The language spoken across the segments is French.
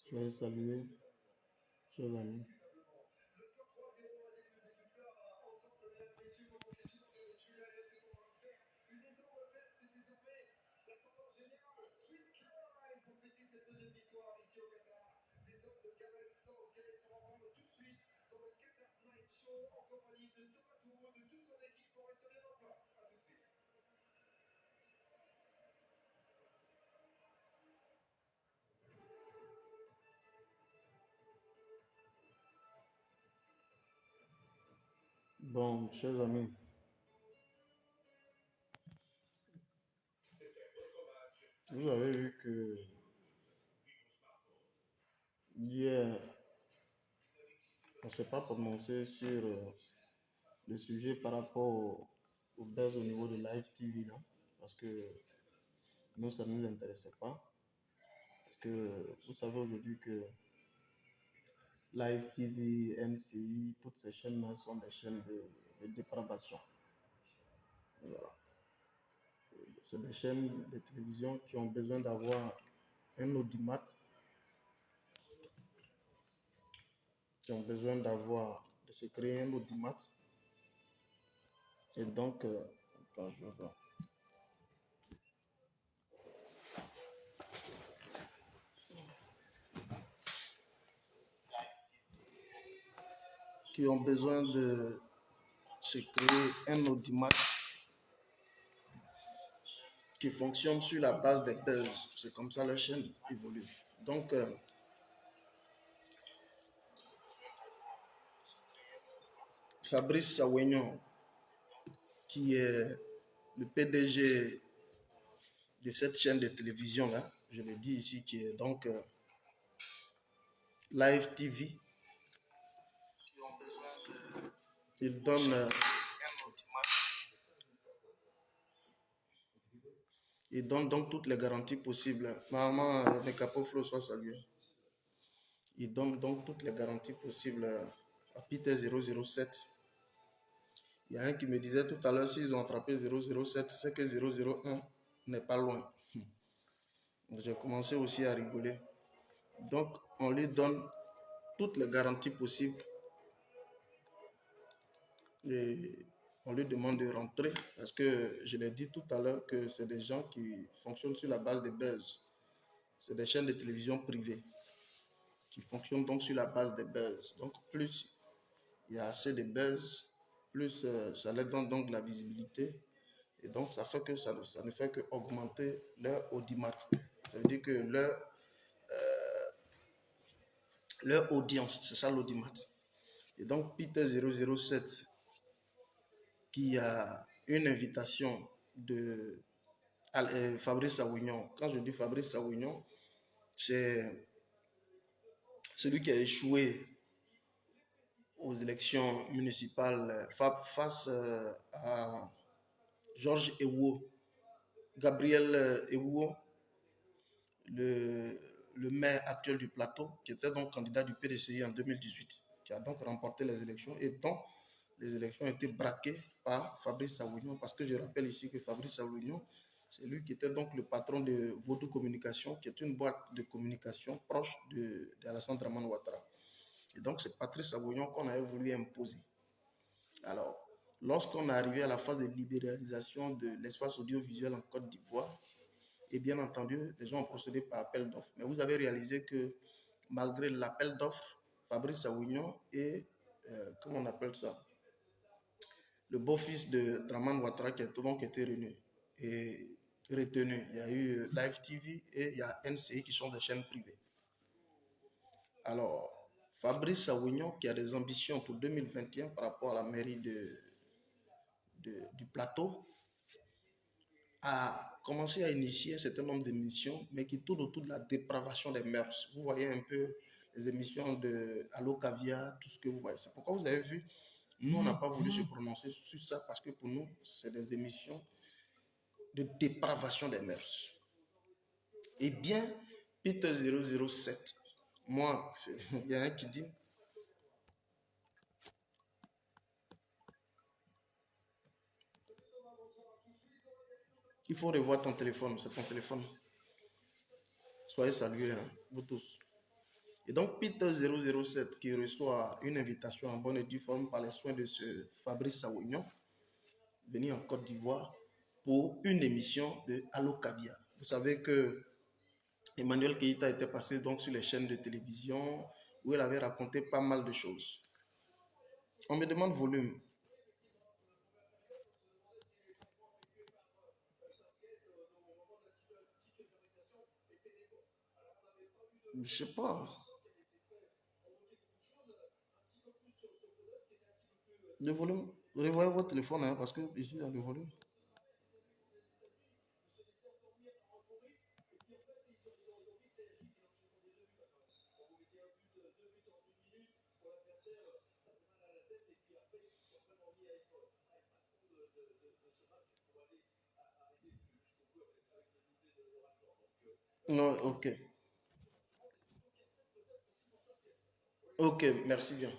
Je vais saluer, chers amis. Bon, chers amis, vous avez vu que hier, on ne s'est pas prononcé sur le sujet par rapport au buzz au niveau de Live TV, non? Parce que nous, ça ne nous intéressait pas. Parce que vous savez aujourd'hui que Live TV, NCI, toutes ces chaînes-là sont des chaînes de dépravation. Voilà. C'est des chaînes de télévision qui ont besoin d'avoir un audimat, de se créer un audimat. Et donc, attends, je vais voir. Qui ont besoin de se créer un audimat qui fonctionne sur la base des buzz. C'est comme ça la chaîne évolue. Donc, Fabrice Sawignon, qui est le PDG de cette chaîne de télévision-là, je le dis ici, qui est donc Live TV, il donne, il donne donc toutes les garanties possibles. Maman, mes capots flots soient salués. Il donne donc toutes les garanties possibles à Peter 007. Il y a un qui me disait tout à l'heure, s'ils ont attrapé 007, c'est que 001 n'est pas loin. J'ai commencé aussi à rigoler. Donc, on lui donne toutes les garanties possibles et on lui demande de rentrer parce que je l'ai dit tout à l'heure que c'est des gens qui fonctionnent sur la base des buzz. C'est des chaînes de télévision privées qui fonctionnent donc sur la base des buzz. Donc, plus il y a assez de buzz, plus ça leur donne donc de la visibilité. Et donc, ça fait que ça ne fait qu'augmenter leur audimat. Ça veut dire que leur audience, c'est ça l'audimat. Et donc, Peter 007, qui a une invitation de Fabrice Sawignon. Quand je dis Fabrice Sawignon, c'est celui qui a échoué aux élections municipales face à Georges Ewo, Gabriel Ewo, le maire actuel du plateau, qui était donc candidat du PDCI en 2018, qui a donc remporté les élections et dont les élections ont été braquées par Fabrice Sawignon, parce que je rappelle ici que Fabrice Sawignon, c'est lui qui était donc le patron de Vodou Communication, qui est une boîte de communication proche d'Alassane Dramane Ouattara. Et donc c'est Patrice Sawignon qu'on avait voulu imposer. Alors, lorsqu'on est arrivé à la phase de libéralisation de l'espace audiovisuel en Côte d'Ivoire, et bien entendu, les gens ont procédé par appel d'offres. Mais vous avez réalisé que malgré l'appel d'offres, Fabrice Awignon et, comment on appelle ça, le beau-fils de Draman Ouattara qui a donc été retenu. Il y a eu Live TV et il y a NCI qui sont des chaînes privées. Alors, Fabrice Awignon qui a des ambitions pour 2021 par rapport à la mairie du plateau, a commencé à initier un certain nombre d'émissions, mais qui tournent autour de la dépravation des mœurs. Vous voyez un peu les émissions de Allo Caviar, tout ce que vous voyez. C'est pourquoi vous avez vu, nous, on n'a pas voulu se prononcer sur ça, parce que pour nous, c'est des émissions de dépravation des mœurs. Eh bien, Peter 007, moi, il y a un qui dit, il faut revoir ton téléphone, c'est ton téléphone. Soyez salués, hein, vous tous. Et donc, Peter 007 qui reçoit une invitation en bonne et due forme par les soins de ce Fabrice Sawignon, venu en Côte d'Ivoire pour une émission de Allo Caviar. Vous savez que Emmanuel Keïta était passé donc sur les chaînes de télévision où elle avait raconté pas mal de choses. On me demande volume. Je sais pas. Le volume. Revoyez votre téléphone hein, parce que ici, il y a le volume. Non, ok. Ok, merci bien.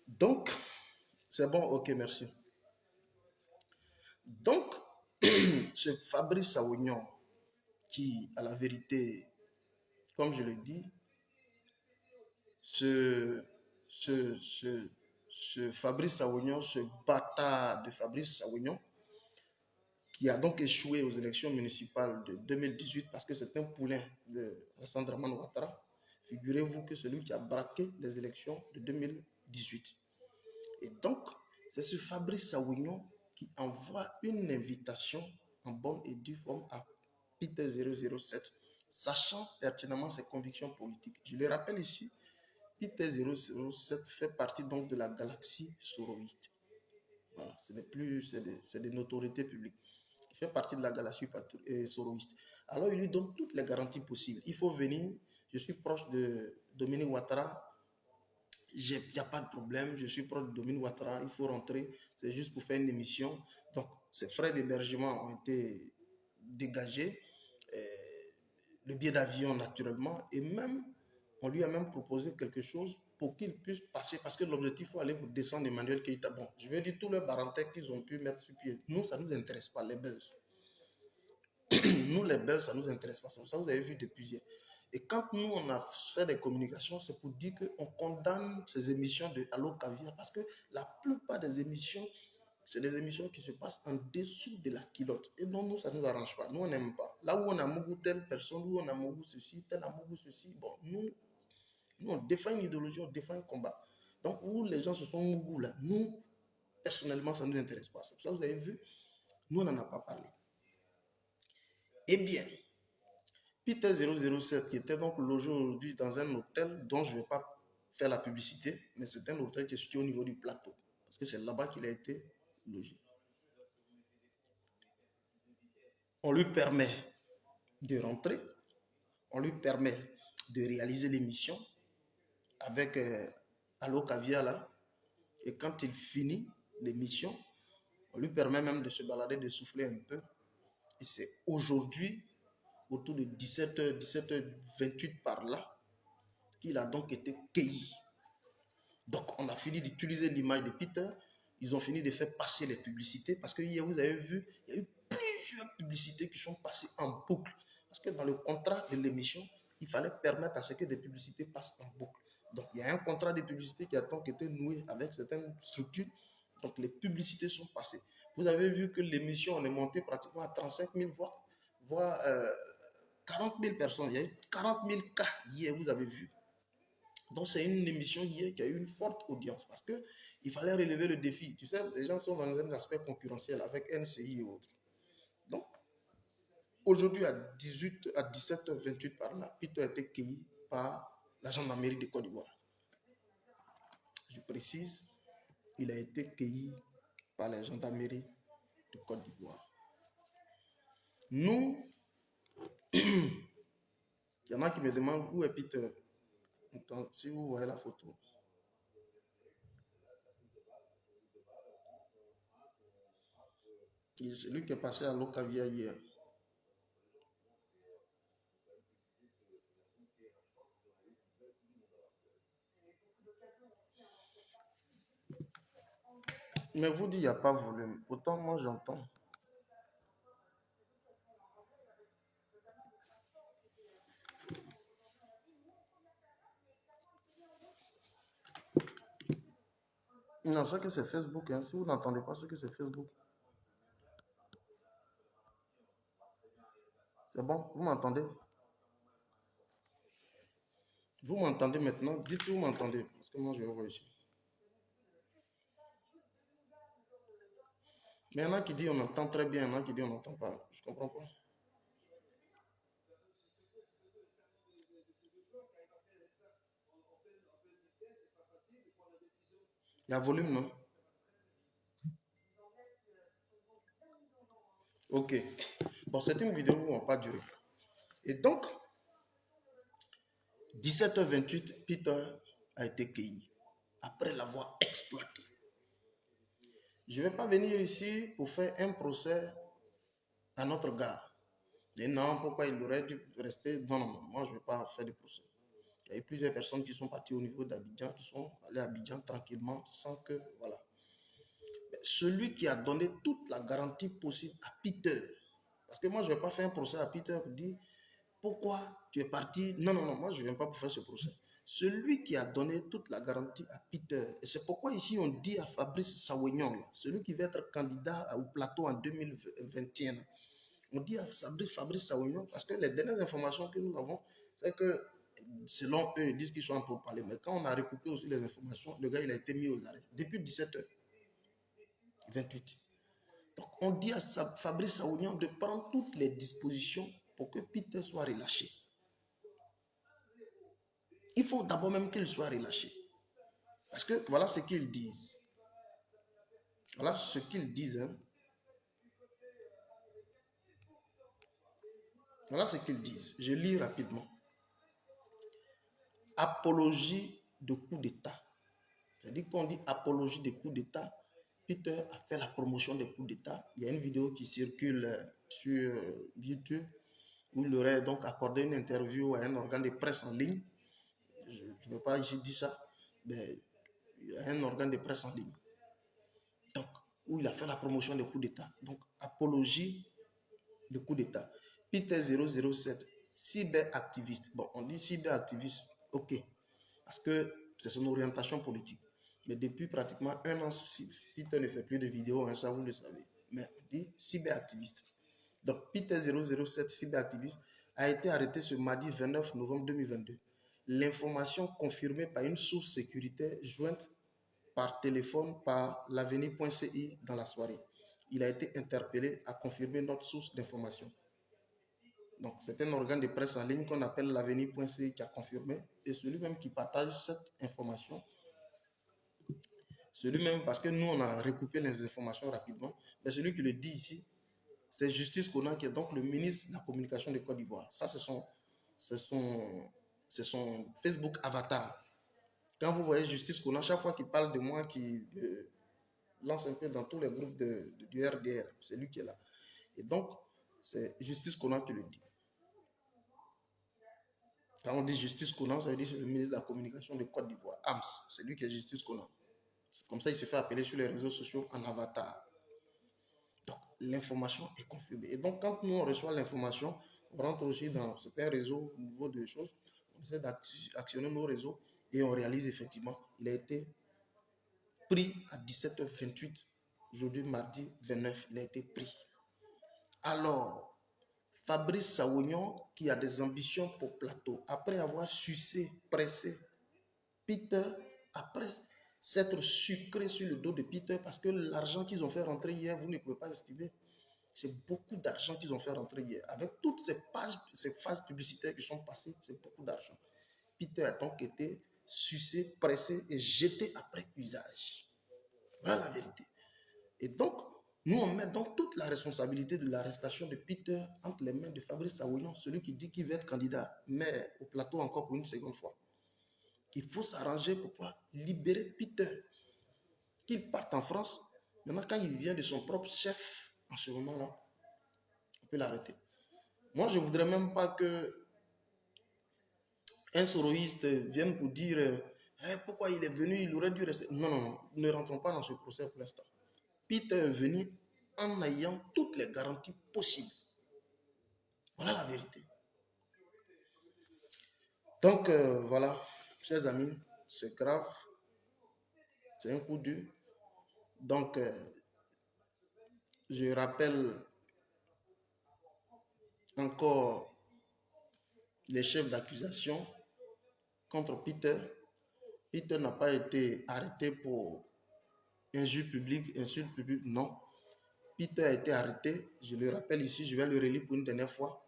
Donc, c'est bon, ok, merci. Donc, c'est Fabrice Sawignon qui, à la vérité, comme je l'ai dit, ce, ce, ce, ce Fabrice Sawignon, ce bâtard de Fabrice Sawignon, qui a donc échoué aux élections municipales de 2018 parce que c'est un poulain de Alassane Dramane Ouattara. Figurez-vous que celui qui a braqué les élections de 2018. Et donc, c'est ce Fabrice Sawignon qui envoie une invitation en bonne et due forme à Peter 007, sachant pertinemment ses convictions politiques. Je le rappelle ici, Peter 007 fait partie donc de la galaxie soroïste. Voilà, ce n'est plus, c'est des notoriétés publiques. Il fait partie de la galaxie soroïste. Alors, il lui donne toutes les garanties possibles. Il faut venir, je suis proche de Dominique Ouattara, il n'y a pas de problème, je suis proche de Dominique Ouattara, il faut rentrer, c'est juste pour faire une émission. Donc, ces frais d'hébergement ont été dégagés, le billet d'avion naturellement, et même, on lui a même proposé quelque chose pour qu'il puisse passer, parce que l'objectif, il faut aller pour descendre Emmanuel Keïta. Bon, je vais dire tous les barantais qu'ils ont pu mettre sur pied. Nous, ça ne nous intéresse pas, les buzz. Nous, les buzz, ça ne nous intéresse pas. Ça, vous avez vu depuis hier. Et quand nous, on a fait des communications, c'est pour dire qu'on condamne ces émissions de Allo Caviar parce que la plupart des émissions, c'est des émissions qui se passent en dessous de la culotte. Et non, nous, ça ne nous arrange pas. Nous, on n'aime pas. Là où on a Mougou telle personne, où on a Mougou ceci, tel a Mougou ceci, bon, nous, on défend une idéologie, on défend un combat. Donc, où les gens se sont Mougou là, nous, personnellement, ça ne nous intéresse pas. C'est pour ça que vous avez vu, nous, on n'en a pas parlé. Eh bien, Peter 007, qui était donc logé aujourd'hui dans un hôtel dont je ne vais pas faire la publicité, mais c'est un hôtel qui est situé au niveau du plateau, parce que c'est là-bas qu'il a été logé. On lui permet de rentrer, on lui permet de réaliser l'émission avec Allo Caviar là, et quand il finit l'émission, on lui permet même de se balader, de souffler un peu. Et c'est aujourd'hui, autour de 17h, 17h28 par là, qu'il a donc été cueilli. Donc, on a fini d'utiliser l'image de Peter. Ils ont fini de faire passer les publicités parce que hier, vous avez vu, il y a eu plusieurs publicités qui sont passées en boucle. Parce que dans le contrat de l'émission, il fallait permettre à ce que des publicités passent en boucle. Donc, il y a un contrat de publicité qui a donc été noué avec certaines structures. Donc, les publicités sont passées. Vous avez vu que l'émission, on est monté pratiquement à 35 000 voix 40 000 personnes. Il y a eu 40 000 cas hier, vous avez vu. Donc, c'est une émission hier qui a eu une forte audience parce qu'il fallait relever le défi. Tu sais, les gens sont dans un aspect concurrentiel avec NCI et autres. Donc, aujourd'hui, à 17h28 par là, Peter a été cueilli par la gendarmerie de Côte d'Ivoire. Je précise, il a été cueilli par la gendarmerie de Côte d'Ivoire. Nous, il y en a qui me demandent où est Peter. Attends, si vous voyez la photo. C'est lui qui est passé à l'Ocavia hier. Mais vous dites, il n'y a pas volume. Pourtant, moi, j'entends. Non, c'est que c'est Facebook. Hein. Si vous n'entendez pas, c'est que c'est Facebook. C'est bon, vous m'entendez? Vous m'entendez maintenant? Dites si vous m'entendez. Parce que moi, je vais voir ici. Mais il y en a qui disent on entend très bien, il y en a qui disent on n'entend pas. Je ne comprends pas. Il y a volume, non? Ok. Bon, c'est une vidéo où on va pas durer. Et donc, 17h28, Peter a été cueilli après l'avoir exploité. Je ne vais pas venir ici pour faire un procès à notre gars. Et non, pourquoi il aurait dû rester? Non, non, non, moi je ne vais pas faire de procès. Il y a eu plusieurs personnes qui sont parties au niveau d'Abidjan, qui sont allées à Abidjan tranquillement, sans que, voilà. Mais celui qui a donné toute la garantie possible à Peter, parce que moi je ne vais pas faire un procès à Peter pour dire pourquoi tu es parti. Non, non, non, moi je ne viens pas pour faire ce procès. Celui qui a donné toute la garantie à Peter, et c'est pourquoi ici on dit à Fabrice Sawignon, celui qui va être candidat au plateau en 2021, on dit à Fabrice Sawignon, parce que les dernières informations que nous avons, c'est que selon eux, ils disent qu'ils sont en pourparlers. Mais quand on a recoupé aussi les informations, le gars il a été mis aux arrêts depuis 17h28. Donc on dit à Fabrice Sawignon de prendre toutes les dispositions pour que Peter soit relâché. Il faut d'abord même qu'il soit relâché. Parce que voilà ce qu'ils disent. Voilà ce qu'ils disent. Hein. Voilà ce qu'ils disent. Je lis rapidement. Apologie de coup d'État. C'est-à-dire qu'on dit apologie des coups d'État. Peter a fait la promotion des coups d'État. Il y a une vidéo qui circule sur YouTube où il aurait donc accordé une interview à un organe de presse en ligne. Je ne veux pas ici dire ça, mais il y a un organe de presse en ligne. Donc, où il a fait la promotion des coups d'État. Donc, apologie de coup d'État. Peter 007, cyberactiviste. Bon, on dit cyberactiviste, ok, parce que c'est son orientation politique. Mais depuis pratiquement un an, Peter ne fait plus de vidéos, hein, ça vous le savez. Mais on dit cyberactiviste. Donc, Peter 007, cyberactiviste, a été arrêté ce mardi 29 novembre 2022. L'information confirmée par une source sécuritaire jointe par téléphone par l'avenir.ci dans la soirée. Il a été interpellé à confirmer notre source d'information. Donc, c'est un organe de presse en ligne qu'on appelle l'avenir.ci qui a confirmé. Et celui-même qui partage cette information, celui-même, parce que nous, on a recoupé les informations rapidement, mais celui qui le dit ici, c'est Justice Konan, qui est donc le ministre de la communication de Côte d'Ivoire. Ça, c'est son Facebook avatar. Quand vous voyez Justice Konan, chaque fois qu'il parle de moi, qui lance un peu dans tous les groupes du RDR, c'est lui qui est là. Et donc, c'est Justice Konan qui le dit. Quand on dit Justice Konan, ça veut dire que c'est le ministre de la communication de Côte d'Ivoire, AMS, c'est lui qui est Justice Konan. Comme ça, il se fait appeler sur les réseaux sociaux en avatar. Donc, l'information est confirmée. Et donc, quand nous, on reçoit l'information, on rentre aussi dans certains réseaux au niveau de choses, on essaie d'actionner nos réseaux et on réalise effectivement, il a été pris à 17h28, aujourd'hui, mardi 29, il a été pris. Alors, Fabrice Sawognon qui a des ambitions pour Plateau, après avoir sucé, pressé Peter, après s'être sucré sur le dos de Peter, parce que l'argent qu'ils ont fait rentrer hier, vous ne pouvez pas estimer. C'est beaucoup d'argent qu'ils ont fait rentrer hier. Avec toutes ces pages, ces phases publicitaires qui sont passées, c'est beaucoup d'argent. Peter a donc été sucé, pressé et jeté après usage. Voilà la vérité. Et donc, nous, on met donc toute la responsabilité de l'arrestation de Peter entre les mains de Fabrice Sawognon, celui qui dit qu'il va être candidat, mais au plateau encore pour une seconde fois. Il faut s'arranger pour pouvoir libérer Peter, qu'il parte en France. Maintenant, quand il vient de son propre chef, en ce moment-là, on peut l'arrêter. Moi, je ne voudrais même pas que un soroïste vienne pour dire pourquoi il est venu, il aurait dû rester. Non, non, non, ne rentrons pas dans ce procès pour l'instant. Peter est venu en ayant toutes les garanties possibles. Voilà la vérité. Donc, voilà, chers amis, c'est grave. C'est un coup dur. Donc, je rappelle encore les chefs d'accusation contre Peter. Peter n'a pas été arrêté pour injure publique, insulte publique, non. Peter a été arrêté, je le rappelle ici, je vais le relire pour une dernière fois.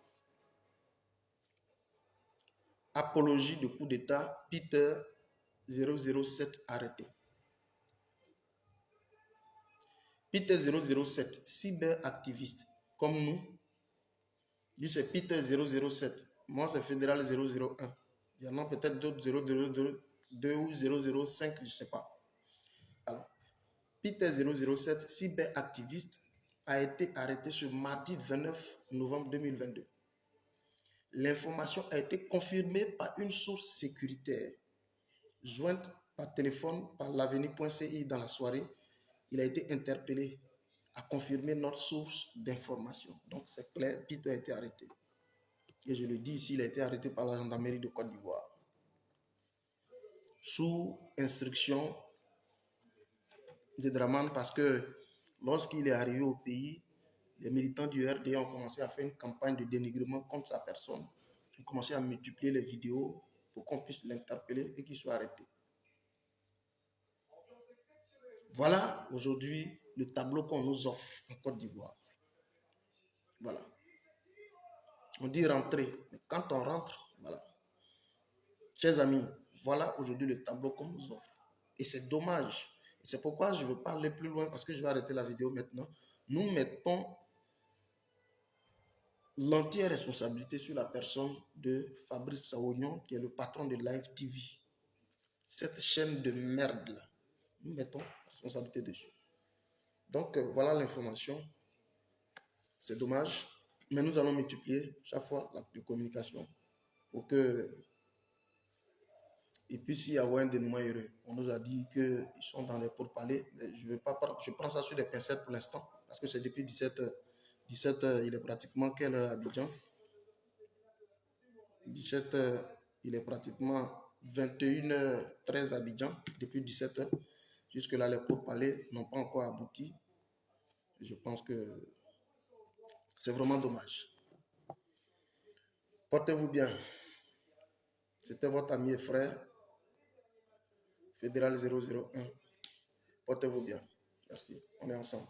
Apologie de coup d'État, Peter 007 arrêté. Peter 007, cyberactiviste, comme nous. Lui, c'est Peter 007. Moi, c'est Fédéral 001. Il y en a peut-être d'autres 002 ou 005, je ne sais pas. Alors, Peter 007, cyberactiviste, a été arrêté ce mardi 29 novembre 2022. L'information a été confirmée par une source sécuritaire. Jointe par téléphone par l'avenir.ci dans la soirée, il a été interpellé, a confirmé notre source d'information. Donc c'est clair, Peter a été arrêté. Et je le dis ici, il a été arrêté par la gendarmerie de Côte d'Ivoire. Sous instruction de Draman, parce que lorsqu'il est arrivé au pays, les militants du RD ont commencé à faire une campagne de dénigrement contre sa personne. Ils ont commencé à multiplier les vidéos pour qu'on puisse l'interpeller et qu'il soit arrêté. Voilà aujourd'hui le tableau qu'on nous offre en Côte d'Ivoire. Voilà. On dit rentrer, mais quand on rentre, voilà. Chers amis, voilà aujourd'hui le tableau qu'on nous offre. Et c'est dommage. Et c'est pourquoi je ne veux pas aller plus loin parce que je vais arrêter la vidéo maintenant. Nous mettons l'entière responsabilité sur la personne de Fabrice Sawognon, qui est le patron de Live TV. Cette chaîne de merde là, nous mettons la responsabilité dessus. Donc voilà l'information. C'est dommage, mais nous allons multiplier chaque fois la communication pour que il puisse y avoir un dénouement heureux. On nous a dit qu'ils sont dans les pourparlers, mais je prends ça sur des pincettes pour l'instant, parce que c'est depuis 17h. 17h, il est pratiquement quelle heure à Abidjan? 17h, il est pratiquement 21h13 à Abidjan, depuis 17h. Jusque-là, les pourparlers n'ont pas encore abouti. Je pense que c'est vraiment dommage. Portez-vous bien. C'était votre ami et frère, Fédéral 001. Portez-vous bien. Merci. On est ensemble.